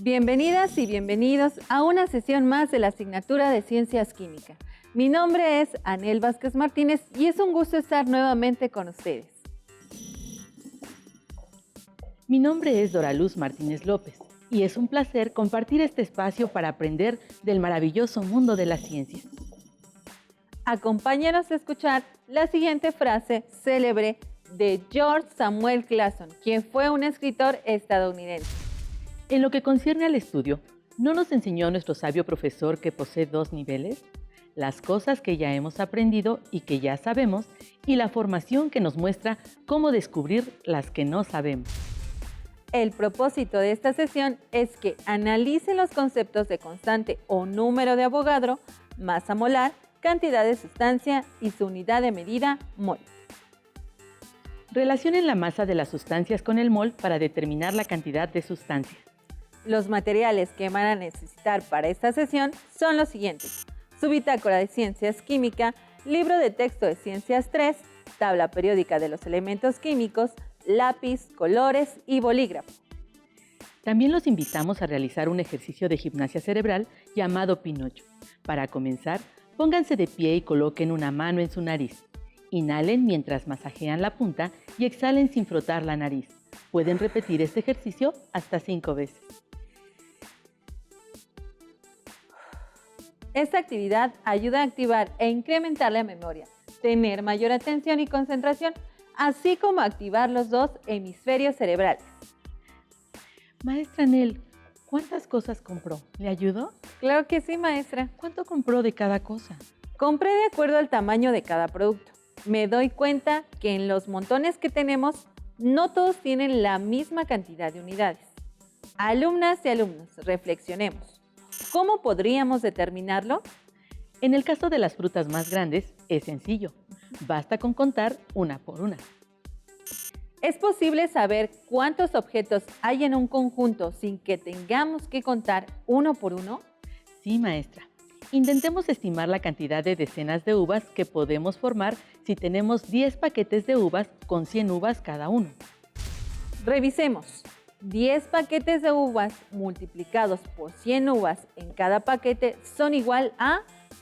Bienvenidas y bienvenidos a una sesión más de la asignatura de Ciencias Química. Mi nombre es Anel Vázquez Martínez y es un gusto estar nuevamente con ustedes. Mi nombre es Doraluz Martínez López y es un placer compartir este espacio para aprender del maravilloso mundo de las ciencias. Acompáñanos a escuchar la siguiente frase célebre de George Samuel Clason, quien fue un escritor estadounidense. En lo que concierne al estudio, ¿no nos enseñó nuestro sabio profesor que posee dos niveles? Las cosas que ya hemos aprendido y que ya sabemos, y la formación que nos muestra cómo descubrir las que no sabemos. El propósito de esta sesión es que analice los conceptos de constante o número de Avogadro, masa molar, cantidad de sustancia y su unidad de medida, mol. Relacionen la masa de las sustancias con el mol para determinar la cantidad de sustancia. Los materiales que van a necesitar para esta sesión son los siguientes: su bitácora de Ciencias Química, libro de texto de Ciencias 3, tabla periódica de los elementos químicos, lápiz, colores y bolígrafo. También los invitamos a realizar un ejercicio de gimnasia cerebral llamado Pinocho. Para comenzar, pónganse de pie y coloquen una mano en su nariz. Inhalen mientras masajean la punta y exhalen sin frotar la nariz. Pueden repetir este ejercicio hasta 5 veces. Esta actividad ayuda a activar e incrementar la memoria, tener mayor atención y concentración, así como activar los dos hemisferios cerebrales. Maestra Nel, ¿cuántas cosas compró? ¿Le ayudó? Claro que sí, maestra. ¿Cuánto compró de cada cosa? Compré de acuerdo al tamaño de cada producto. Me doy cuenta que en los montones que tenemos, no todos tienen la misma cantidad de unidades. Alumnas y alumnos, reflexionemos. ¿Cómo podríamos determinarlo? En el caso de las frutas más grandes, es sencillo. Basta con contar una por una. ¿Es posible saber cuántos objetos hay en un conjunto sin que tengamos que contar uno por uno? Sí, maestra. Intentemos estimar la cantidad de decenas de uvas que podemos formar si tenemos 10 paquetes de uvas con 100 uvas cada uno. Revisemos. 10 paquetes de uvas multiplicados por 100 uvas en cada paquete son igual a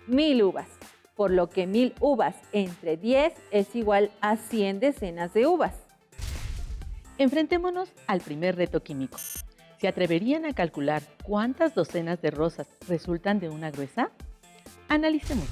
1000 uvas, por lo que 1000 uvas entre 10 es igual a 100 decenas de uvas. Enfrentémonos al primer reto químico. ¿Se atreverían a calcular cuántas docenas de rosas resultan de una gruesa? Analicemos.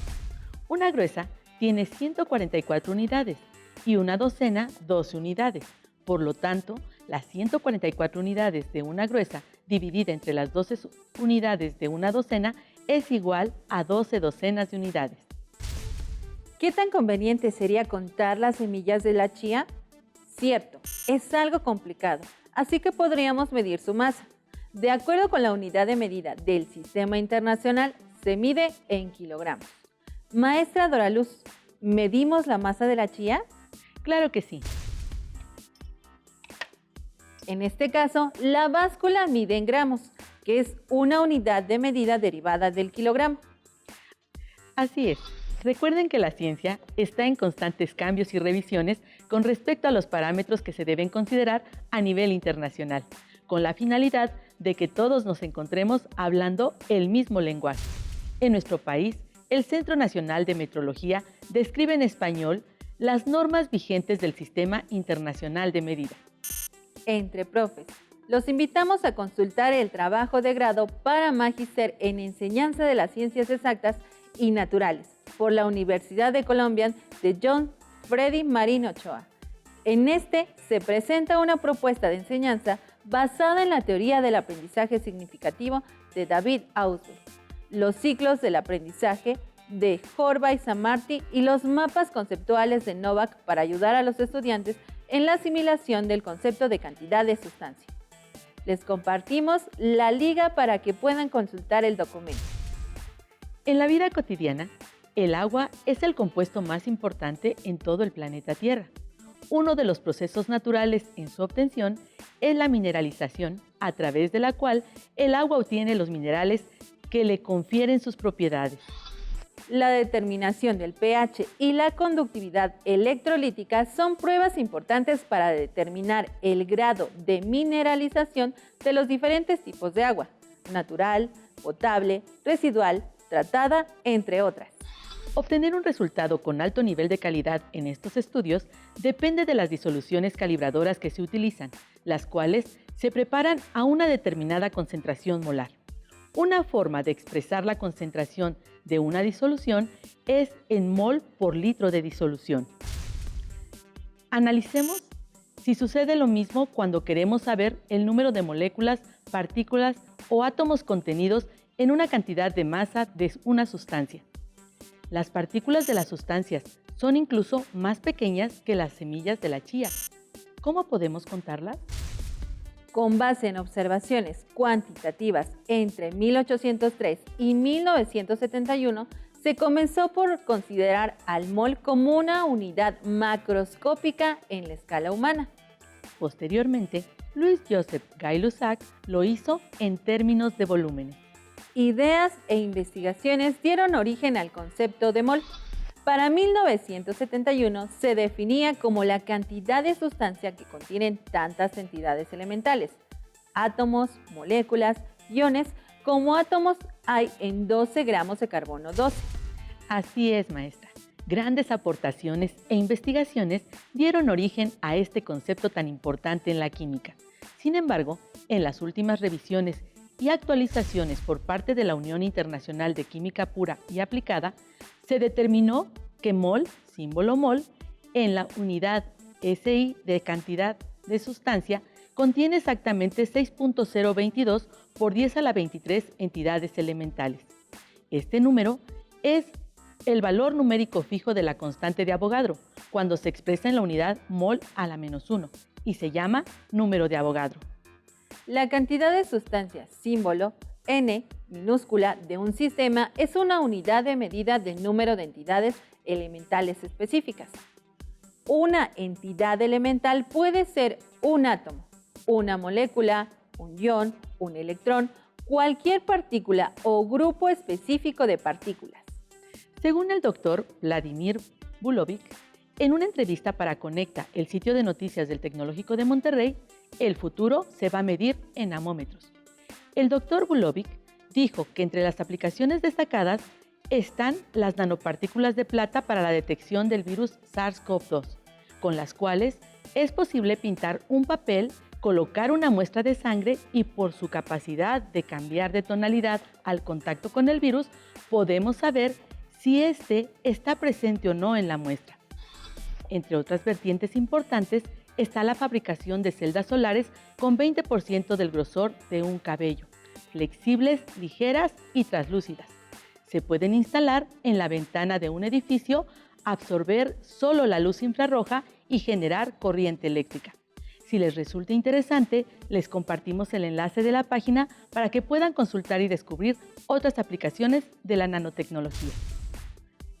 Una gruesa tiene 144 unidades y una docena 12 unidades. Por lo tanto, las 144 unidades de una gruesa dividida entre las 12 unidades de una docena es igual a 12 docenas de unidades. ¿Qué tan conveniente sería contar las semillas de la chía? Cierto, es algo complicado, así que podríamos medir su masa. De acuerdo con la unidad de medida del Sistema Internacional, se mide en kilogramos. Maestra Doraluz, ¿medimos la masa de la chía? Claro que sí. En este caso, la báscula mide en gramos, que es una unidad de medida derivada del kilogramo. Así es. Recuerden que la ciencia está en constantes cambios y revisiones con respecto a los parámetros que se deben considerar a nivel internacional, con la finalidad de que todos nos encontremos hablando el mismo lenguaje. En nuestro país, el Centro Nacional de Metrología describe en español las normas vigentes del Sistema Internacional de Medida. Entre profes, los invitamos a consultar el trabajo de grado para Magíster en Enseñanza de las Ciencias Exactas y Naturales por la Universidad de Columbia de John Freddy Marín Ochoa. En este se presenta una propuesta de enseñanza basada en la teoría del aprendizaje significativo de David Ausubel, los ciclos del aprendizaje de Horvath y Samarty y los mapas conceptuales de Novak para ayudar a los estudiantes en la asimilación del concepto de cantidad de sustancia. Les compartimos la liga para que puedan consultar el documento. En la vida cotidiana, el agua es el compuesto más importante en todo el planeta Tierra. Uno de los procesos naturales en su obtención es la mineralización, a través de la cual el agua obtiene los minerales que le confieren sus propiedades. La determinación del pH y la conductividad electrolítica son pruebas importantes para determinar el grado de mineralización de los diferentes tipos de agua. natural, potable, residual, tratada, entre otras. Obtener un resultado con alto nivel de calidad en estos estudios depende de las disoluciones calibradoras que se utilizan, las cuales se preparan a una determinada concentración molar. Una forma de expresar la concentración de una disolución es en mol por litro de disolución. Analicemos si sucede lo mismo cuando queremos saber el número de moléculas, partículas o átomos contenidos en una cantidad de masa de una sustancia. Las partículas de las sustancias son incluso más pequeñas que las semillas de la chía. ¿Cómo podemos contarlas? Con base en observaciones cuantitativas entre 1803 y 1971, se comenzó por considerar al mol como una unidad macroscópica en la escala humana. Posteriormente, Louis-Joseph Gay-Lussac lo hizo en términos de volúmenes. Ideas e investigaciones dieron origen al concepto de mol. Para 1971 se definía como la cantidad de sustancia que contienen tantas entidades elementales, átomos, moléculas, iones, como átomos hay en 12 gramos de carbono 12. Así es, maestra. Grandes aportaciones e investigaciones dieron origen a este concepto tan importante en la química. Sin embargo, en las últimas revisiones y actualizaciones por parte de la Unión Internacional de Química Pura y Aplicada, se determinó que mol, símbolo mol, en la unidad SI de cantidad de sustancia, contiene exactamente 6.022 por 10 a la 23 entidades elementales. Este número es el valor numérico fijo de la constante de Avogadro, cuando se expresa en la unidad mol a la -1, y se llama número de Avogadro. La cantidad de sustancias, símbolo N minúscula, de un sistema es una unidad de medida del número de entidades elementales específicas. Una entidad elemental puede ser un átomo, una molécula, un ion, un electrón, cualquier partícula o grupo específico de partículas. Según el doctor Vladimir Bulovic, en una entrevista para Conecta, el sitio de noticias del Tecnológico de Monterrey, el futuro se va a medir en nanómetros. El doctor Bulovic dijo que entre las aplicaciones destacadas están las nanopartículas de plata para la detección del virus SARS-CoV-2, con las cuales es posible pintar un papel, colocar una muestra de sangre y por su capacidad de cambiar de tonalidad al contacto con el virus, podemos saber si éste está presente o no en la muestra. Entre otras vertientes importantes está la fabricación de celdas solares con 20% del grosor de un cabello, flexibles, ligeras y translúcidas. Se pueden instalar en la ventana de un edificio, absorber solo la luz infrarroja y generar corriente eléctrica. Si les resulta interesante, les compartimos el enlace de la página para que puedan consultar y descubrir otras aplicaciones de la nanotecnología.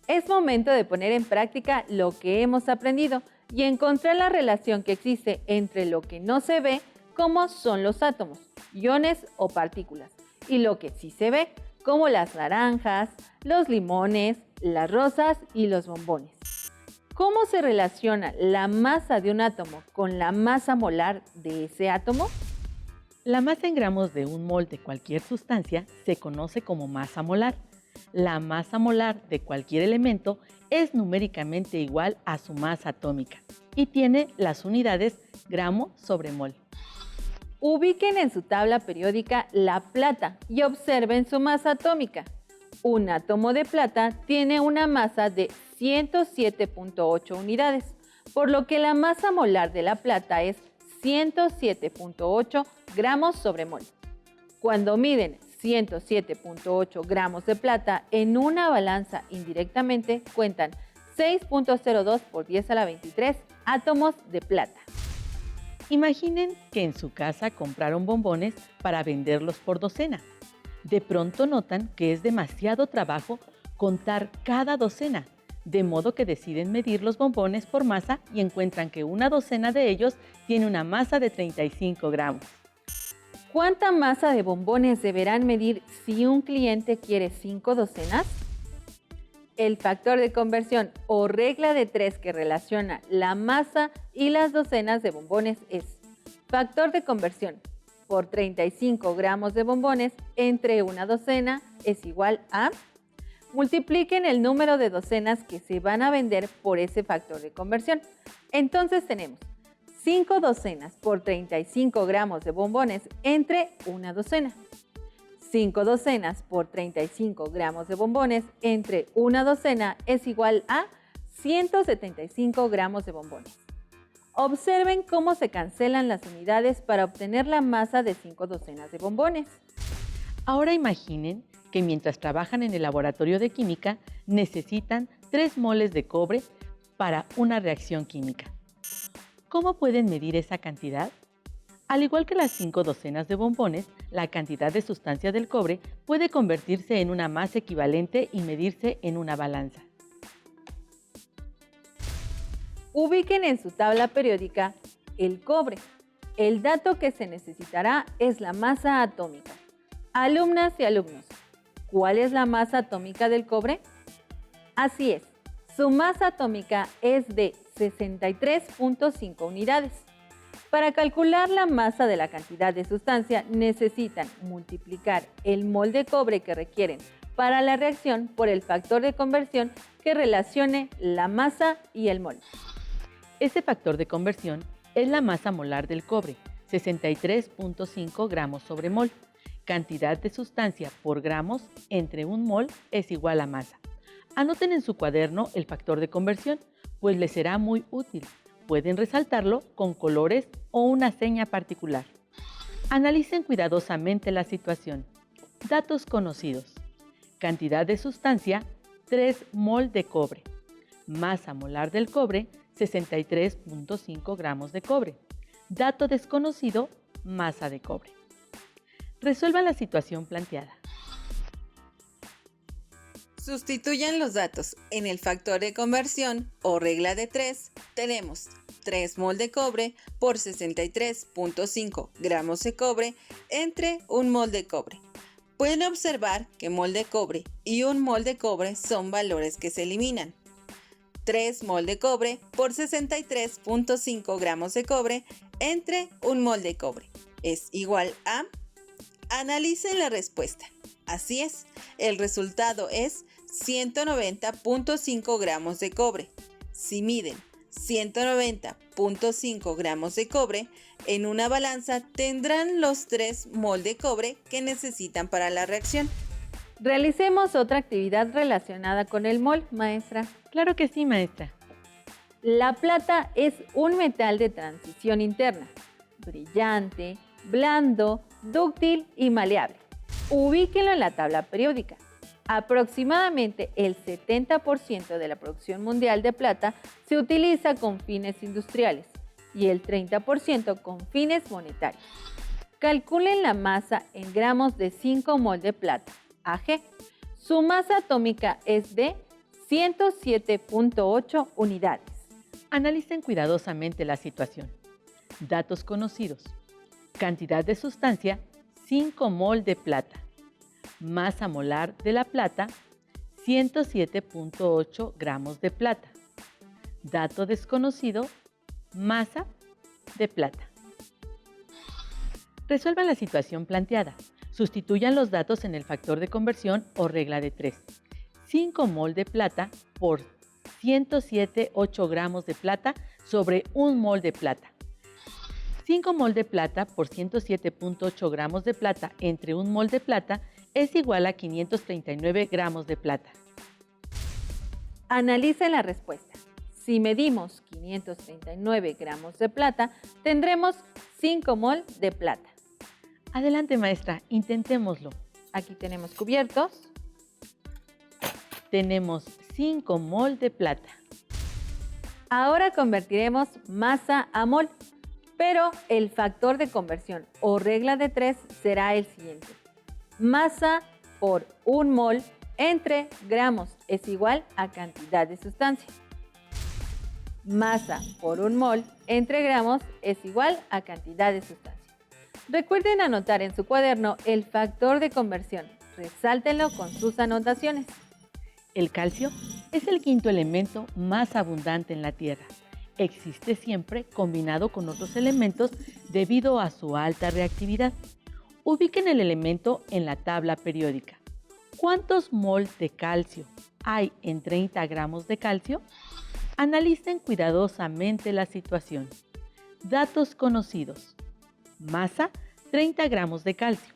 Es momento de poner en práctica lo que hemos aprendido y encontrar la relación que existe entre lo que no se ve, como son los átomos, iones o partículas, y lo que sí se ve, como las naranjas, los limones, las rosas y los bombones. ¿Cómo se relaciona la masa de un átomo con la masa molar de ese átomo? La masa en gramos de un mol de cualquier sustancia se conoce como masa molar. La masa molar de cualquier elemento es numéricamente igual a su masa atómica y tiene las unidades gramo sobre mol. Ubiquen en su tabla periódica la plata y observen su masa atómica. Un átomo de plata tiene una masa de 107.8 unidades, por lo que la masa molar de la plata es 107.8 gramos sobre mol. Cuando miden 107.8 gramos de plata en una balanza indirectamente, cuentan 6.02 por 10 a la 23 átomos de plata. Imaginen que en su casa compraron bombones para venderlos por docena. De pronto notan que es demasiado trabajo contar cada docena, de modo que deciden medir los bombones por masa y encuentran que una docena de ellos tiene una masa de 35 gramos. ¿Cuánta masa de bombones deberán medir si un cliente quiere 5 docenas? El factor de conversión o regla de 3 que relaciona la masa y las docenas de bombones es factor de conversión por 35 gramos de bombones entre una docena es igual a... Multipliquen el número de docenas que se van a vender por ese factor de conversión. Entonces tenemos 5 docenas por 35 gramos de bombones entre una docena. 5 docenas por 35 gramos de bombones entre una docena es igual a 175 gramos de bombones. Observen cómo se cancelan las unidades para obtener la masa de 5 docenas de bombones. Ahora imaginen que mientras trabajan en el laboratorio de química necesitan 3 moles de cobre para una reacción química. ¿Cómo pueden medir esa cantidad? Al igual que las 5 docenas de bombones, la cantidad de sustancia del cobre puede convertirse en una masa equivalente y medirse en una balanza. Ubiquen en su tabla periódica el cobre. El dato que se necesitará es la masa atómica. Alumnas y alumnos, ¿cuál es la masa atómica del cobre? Así es, su masa atómica es de 63.5 unidades. Para calcular la masa de la cantidad de sustancia, necesitan multiplicar el mol de cobre que requieren para la reacción por el factor de conversión que relacione la masa y el mol. Este factor de conversión es la masa molar del cobre, 63.5 gramos sobre mol. Cantidad de sustancia por gramos entre un mol es igual a masa. Anoten en su cuaderno el factor de conversión, pues les será muy útil. Pueden resaltarlo con colores o una seña particular. Analicen cuidadosamente la situación. Datos conocidos. Cantidad de sustancia, 3 mol de cobre. Masa molar del cobre, 63.5 gramos de cobre. Dato desconocido, masa de cobre. Resuelvan la situación planteada. Sustituyan los datos. En el factor de conversión o regla de 3 tenemos 3 mol de cobre por 63.5 gramos de cobre entre un mol de cobre. Pueden observar que mol de cobre y un mol de cobre son valores que se eliminan. 3 mol de cobre por 63.5 gramos de cobre entre un mol de cobre es igual a... Analicen la respuesta. Así es, el resultado es 190.5 gramos de cobre. Si miden 190.5 gramos de cobre en una balanza, tendrán los 3 mol de cobre que necesitan para la reacción. Realicemos otra actividad relacionada con el mol, maestra. Claro que sí, maestra. La plata es un metal de transición interna, brillante, blando, dúctil y maleable. Ubíquenlo en la tabla periódica. Aproximadamente el 70% de la producción mundial de plata se utiliza con fines industriales y el 30% con fines monetarios. Calculen la masa en gramos de 5 mol de plata, Ag. Su masa atómica es de 107.8 unidades. Analicen cuidadosamente la situación. Datos conocidos. Cantidad de sustancia, 5 mol de plata. Masa molar de la plata, 107.8 gramos de plata. Dato desconocido, masa de plata. Resuelvan la situación planteada. Sustituyan los datos en el factor de conversión o regla de 3. 5 mol de plata por 107.8 gramos de plata sobre 1 mol de plata. 5 mol de plata por 107.8 gramos de plata entre 1 mol de plata es igual a 539 gramos de plata. Analicen la respuesta. Si medimos 539 gramos de plata, tendremos 5 mol de plata. Adelante, maestra, intentémoslo. Aquí tenemos cubiertos. Tenemos 5 mol de plata. Ahora convertiremos masa a mol, pero el factor de conversión o regla de 3 será el siguiente. Masa por 1 mol entre gramos es igual a cantidad de sustancia. Masa por 1 mol entre gramos es igual a cantidad de sustancia. Recuerden anotar en su cuaderno el factor de conversión. Resáltenlo con sus anotaciones. El calcio es el quinto elemento más abundante en la Tierra. Existe siempre combinado con otros elementos debido a su alta reactividad. Ubiquen el elemento en la tabla periódica. ¿Cuántos mol de calcio hay en 30 gramos de calcio? Analicen cuidadosamente la situación. Datos conocidos. Masa, 30 gramos de calcio.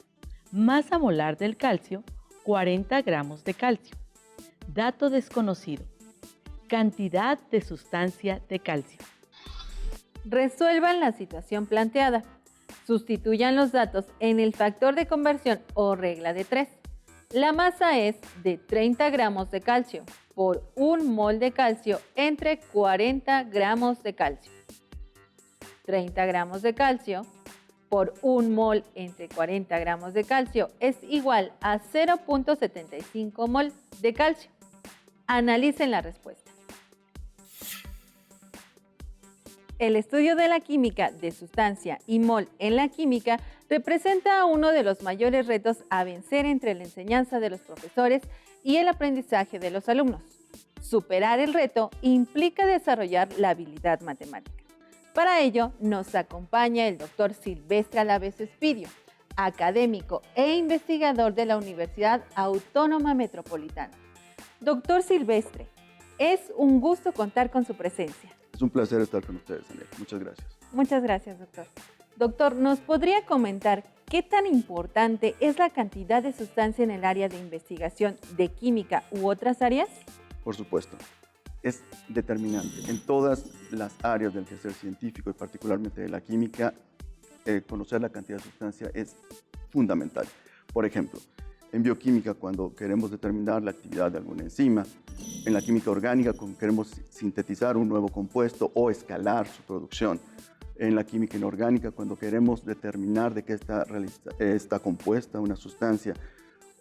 Masa molar del calcio, 40 gramos de calcio. Dato desconocido. Cantidad de sustancia de calcio. Resuelvan la situación planteada. Sustituyan los datos en el factor de conversión o regla de 3. La masa es de 30 gramos de calcio por 1 mol de calcio entre 40 gramos de calcio. 30 gramos de calcio por 1 mol entre 40 gramos de calcio es igual a 0.75 mol de calcio. Analicen la respuesta. El estudio de la química de sustancia y mol en la química representa uno de los mayores retos a vencer entre la enseñanza de los profesores y el aprendizaje de los alumnos. Superar el reto implica desarrollar la habilidad matemática. Para ello, nos acompaña el doctor Silvestre Alaves Espidio, académico e investigador de la Universidad Autónoma Metropolitana. Doctor Silvestre, es un gusto contar con su presencia. Es un placer estar con ustedes, Daniel. Muchas gracias. Muchas gracias, doctor. Doctor, ¿nos podría comentar qué tan importante es la cantidad de sustancia en el área de investigación de química u otras áreas? Por supuesto. Es determinante. En todas las áreas del quehacer científico y particularmente de la química, conocer la cantidad de sustancia es fundamental. Por ejemplo, en bioquímica, cuando queremos determinar la actividad de alguna enzima, en la química orgánica, cuando queremos sintetizar un nuevo compuesto o escalar su producción, en la química inorgánica, cuando queremos determinar de qué está compuesta una sustancia,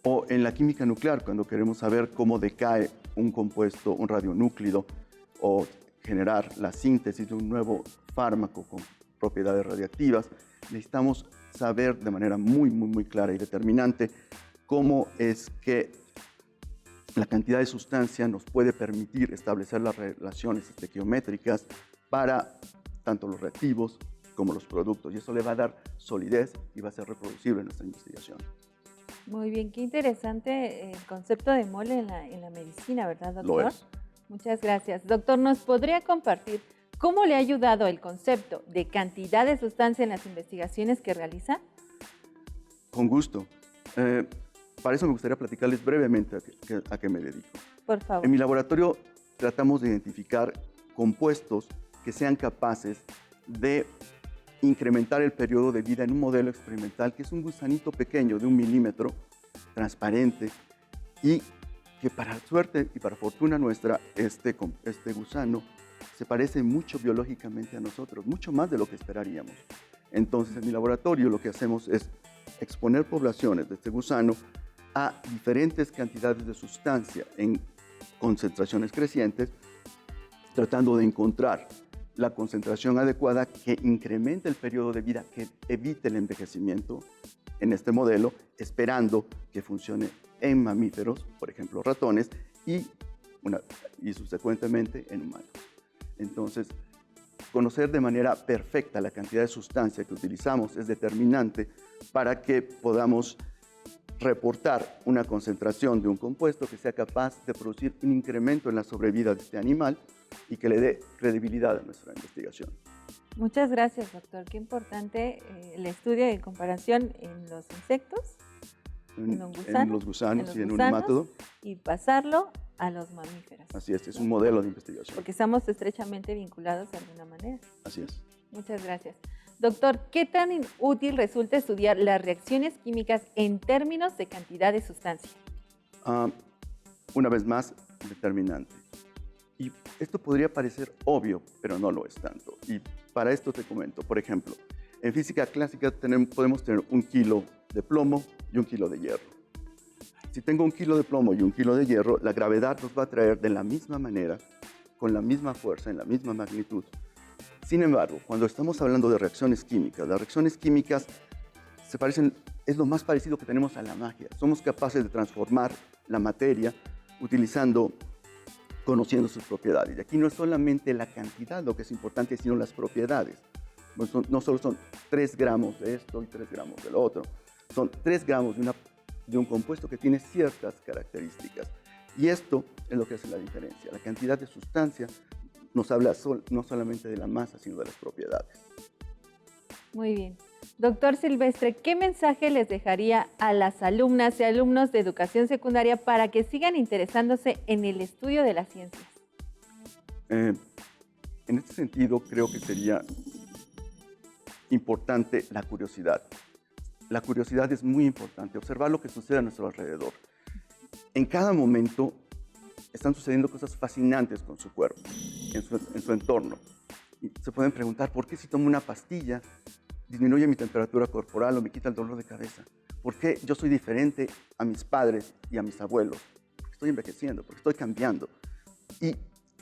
o en la química nuclear, cuando queremos saber cómo decae un compuesto, un radionúclido, o generar la síntesis de un nuevo fármaco con propiedades radiactivas, necesitamos saber de manera muy clara y determinante cómo es que la cantidad de sustancia nos puede permitir establecer las relaciones estequiométricas para tanto los reactivos como los productos. Y eso le va a dar solidez y va a ser reproducible en nuestra investigación. Muy bien, qué interesante el concepto de mol en la medicina, ¿verdad, doctor? Lo es. Muchas gracias. Doctor, ¿nos podría compartir cómo le ha ayudado el concepto de cantidad de sustancia en las investigaciones que realiza? Con gusto. Para eso me gustaría platicarles brevemente a qué me dedico. Por favor. En mi laboratorio tratamos de identificar compuestos que sean capaces de incrementar el periodo de vida en un modelo experimental que es un gusanito pequeño de 1 milímetro, transparente, y que para suerte y para fortuna nuestra, este gusano se parece mucho biológicamente a nosotros, mucho más de lo que esperaríamos. Entonces, en mi laboratorio lo que hacemos es exponer poblaciones de este gusano a diferentes cantidades de sustancia en concentraciones crecientes, tratando de encontrar la concentración adecuada que incremente el periodo de vida, que evite el envejecimiento en este modelo, esperando que funcione en mamíferos, por ejemplo ratones, y subsecuentemente en humanos. Entonces, conocer de manera perfecta la cantidad de sustancia que utilizamos es determinante para que podamos reportar una concentración de un compuesto que sea capaz de producir un incremento en la sobrevida de este animal y que le dé credibilidad a nuestra investigación. Muchas gracias, doctor. Qué importante el estudio de comparación en los insectos, en los gusanos y en un nemátodo. Y pasarlo a los mamíferos. Así es un modelo de investigación. Porque estamos estrechamente vinculados de alguna manera. Así es. Muchas gracias. Doctor, ¿qué tan útil resulta estudiar las reacciones químicas en términos de cantidad de sustancia? Una vez más, determinante. Y esto podría parecer obvio, pero no lo es tanto. Y para esto te comento, por ejemplo, en física clásica podemos tener 1 kilo de plomo y 1 kilo de hierro. Si tengo 1 kilo de plomo y 1 kilo de hierro, la gravedad los va a traer de la misma manera, con la misma fuerza, en la misma magnitud. Sin embargo, cuando estamos hablando de reacciones químicas, las reacciones químicas es lo más parecido que tenemos a la magia. Somos capaces de transformar la materia utilizando conociendo sus propiedades. Y aquí no es solamente la cantidad lo que es importante, sino las propiedades. Pues no solo son 3 gramos de esto y 3 gramos del otro, son 3 gramos de un compuesto que tiene ciertas características. Y esto es lo que hace la diferencia. La cantidad de sustancia nos habla no solamente de la masa, sino de las propiedades. Muy bien. Doctor Silvestre, ¿qué mensaje les dejaría a las alumnas y alumnos de educación secundaria para que sigan interesándose en el estudio de las ciencias? En este sentido, creo que sería importante la curiosidad. La curiosidad es muy importante, observar lo que sucede a nuestro alrededor. En cada momento están sucediendo cosas fascinantes con su cuerpo, en su entorno. Y se pueden preguntar, ¿por qué si tomo una pastilla disminuye mi temperatura corporal o me quita el dolor de cabeza? ¿Por qué yo soy diferente a mis padres y a mis abuelos? Porque estoy envejeciendo, porque estoy cambiando. Y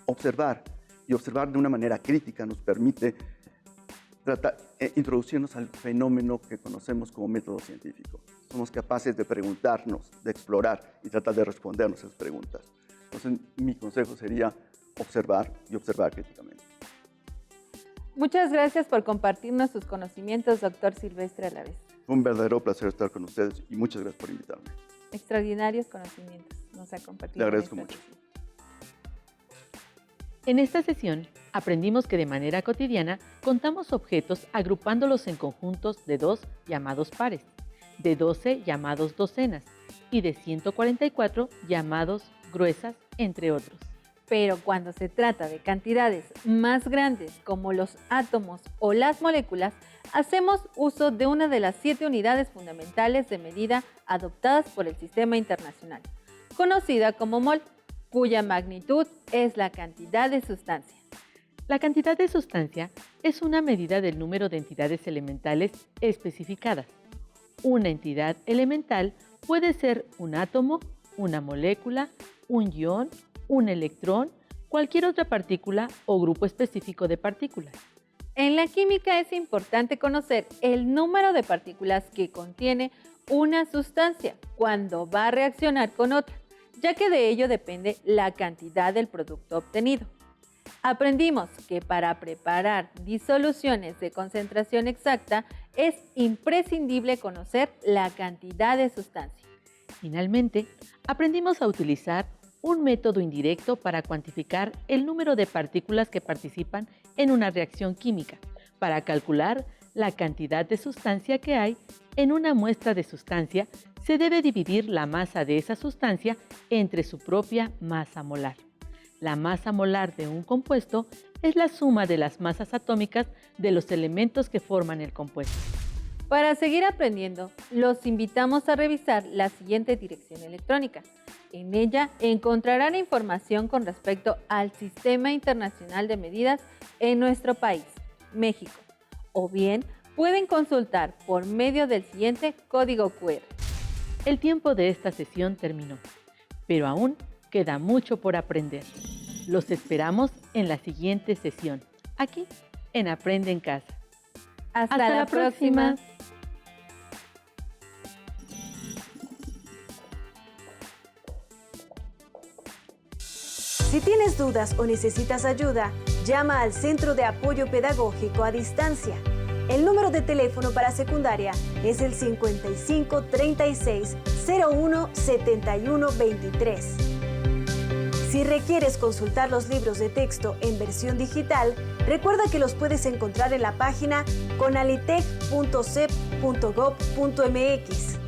observar de una manera crítica nos permite introducirnos al fenómeno que conocemos como método científico. Somos capaces de preguntarnos, de explorar y tratar de respondernos a esas preguntas. Entonces, mi consejo sería observar y observar críticamente. Muchas gracias por compartirnos sus conocimientos, doctor Silvestre Alavés. Fue un verdadero placer estar con ustedes y muchas gracias por invitarme. Extraordinarios conocimientos nos ha compartido. Le agradezco mucho. En esta sesión aprendimos que de manera cotidiana contamos objetos agrupándolos en conjuntos de 2 llamados pares, de 12 llamados docenas y de 144 llamados gruesas, entre otros. Pero cuando se trata de cantidades más grandes como los átomos o las moléculas, hacemos uso de una de las 7 unidades fundamentales de medida adoptadas por el Sistema Internacional, conocida como mol, cuya magnitud es la cantidad de sustancia. La cantidad de sustancia es una medida del número de entidades elementales especificadas. Una entidad elemental puede ser un átomo, una molécula, un ion, un electrón, cualquier otra partícula o grupo específico de partículas. En la química es importante conocer el número de partículas que contiene una sustancia cuando va a reaccionar con otra, ya que de ello depende la cantidad del producto obtenido. Aprendimos que para preparar disoluciones de concentración exacta es imprescindible conocer la cantidad de sustancia. Finalmente, aprendimos a utilizar un método indirecto para cuantificar el número de partículas que participan en una reacción química, para calcular la cantidad de sustancia que hay en una muestra de sustancia. Se debe dividir la masa de esa sustancia entre su propia masa molar. La masa molar de un compuesto es la suma de las masas atómicas de los elementos que forman el compuesto. Para seguir aprendiendo, los invitamos a revisar la siguiente dirección electrónica. En ella encontrarán información con respecto al Sistema Internacional de Medidas en nuestro país, México, o bien pueden consultar por medio del siguiente código QR. El tiempo de esta sesión terminó, pero aún queda mucho por aprender. Los esperamos en la siguiente sesión, aquí en Aprende en Casa. Hasta la próxima. Si tienes dudas o necesitas ayuda, llama al Centro de Apoyo Pedagógico a Distancia. El número de teléfono para secundaria es el 55 36 01 71 23. Si requieres consultar los libros de texto en versión digital, recuerda que los puedes encontrar en la página conalitec.cep.gov.mx.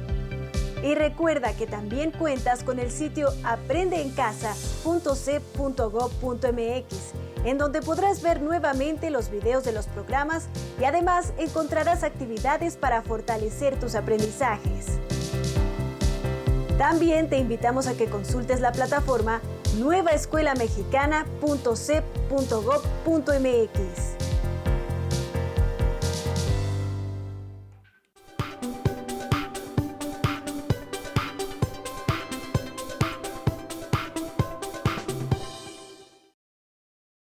Y recuerda que también cuentas con el sitio aprendeencasa.cep.gov.mx, en donde podrás ver nuevamente los videos de los programas y además encontrarás actividades para fortalecer tus aprendizajes. También te invitamos a que consultes la plataforma nuevaescuelamexicana.cep.gov.mx.